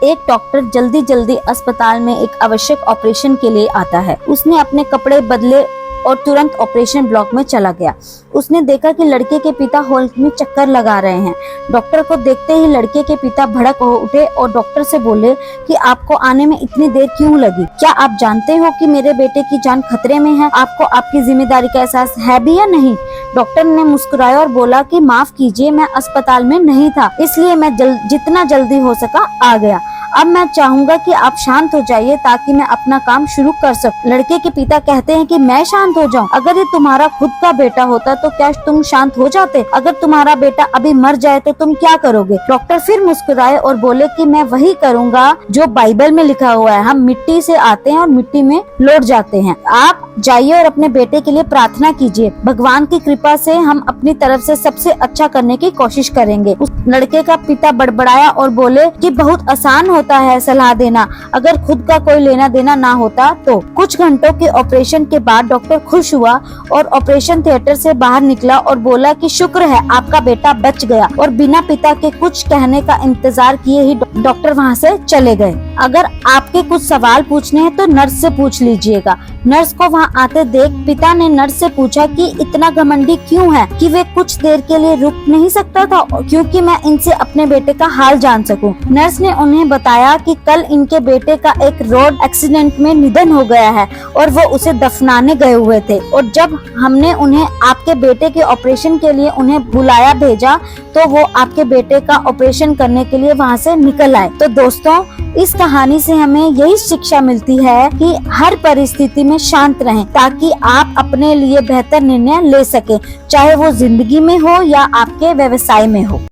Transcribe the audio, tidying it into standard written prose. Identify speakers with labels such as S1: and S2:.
S1: एक डॉक्टर जल्दी जल्दी अस्पताल में एक आवश्यक ऑपरेशन के लिए आता है। उसने अपने कपड़े बदले और तुरंत ऑपरेशन ब्लॉक में चला गया। उसने देखा कि लड़के के पिता हॉल में चक्कर लगा रहे हैं। डॉक्टर को देखते ही लड़के के पिता भड़क हो उठे और डॉक्टर से बोले कि आपको आने में इतनी देर क्यों लगी? क्या आप जानते हो कि मेरे बेटे की जान खतरे में है? आपको आपकी जिम्मेदारी का एहसास है भी या नहीं? डॉक्टर ने मुस्कुराया और बोला कि माफ कीजिए, मैं अस्पताल में नहीं था, इसलिए मैं जितना जल्दी हो सका आ गया। अब मैं चाहूंगा कि आप शांत हो जाइए ताकि मैं अपना काम शुरू कर सकूं। लड़के के पिता कहते हैं कि मैं शांत हो जाऊं? अगर ये तुम्हारा खुद का बेटा होता तो क्या तुम शांत हो जाते? अगर तुम्हारा बेटा अभी मर जाए तो तुम क्या करोगे? डॉक्टर फिर मुस्कुराए और बोले कि मैं वही करूंगा जो बाइबल में लिखा हुआ है, हम मिट्टी से आते हैं और मिट्टी में लौट जाते हैं। आप जाइए और अपने बेटे के लिए प्रार्थना कीजिए। भगवान की कृपा से हम अपनी तरफ से सबसे अच्छा करने की कोशिश करेंगे। उस लड़के का पिता बड़बड़ाया और बोले कि बहुत आसान होता है सलाह देना, अगर खुद का कोई लेना देना ना होता तो। कुछ घंटों के ऑपरेशन के बाद डॉक्टर खुश हुआ और ऑपरेशन थिएटर से बाहर निकला और बोला कि शुक्र है आपका बेटा बच गया। और बिना पिता के कुछ कहने का इंतजार किए ही डॉक्टर वहाँ से चले गए। अगर आपके कुछ सवाल पूछने हैं तो नर्स से पूछ लीजिएगा। नर्स को वहाँ आते देख पिता ने नर्स से पूछा कि इतना घमंडी क्यों है कि वे कुछ देर के लिए रुक नहीं सकता था, क्योंकि मैं इनसे अपने बेटे का हाल जान सकूं। नर्स ने उन्हें बताया कि कल इनके बेटे का एक रोड एक्सीडेंट में निधन हो गया है और वो उसे दफनाने गए हुए थे, और जब हमने उन्हें आपके बेटे के ऑपरेशन के लिए उन्हें बुलाया भेजा तो वो आपके बेटे का ऑपरेशन करने के लिए वहाँ से निकल आए। तो दोस्तों, इस कहानी से हमें यही शिक्षा मिलती है कि हर परिस्थिति में शांत रहें ताकि आप अपने लिए बेहतर निर्णय ले सकें, चाहे वो जिंदगी में हो या आपके व्यवसाय में हो।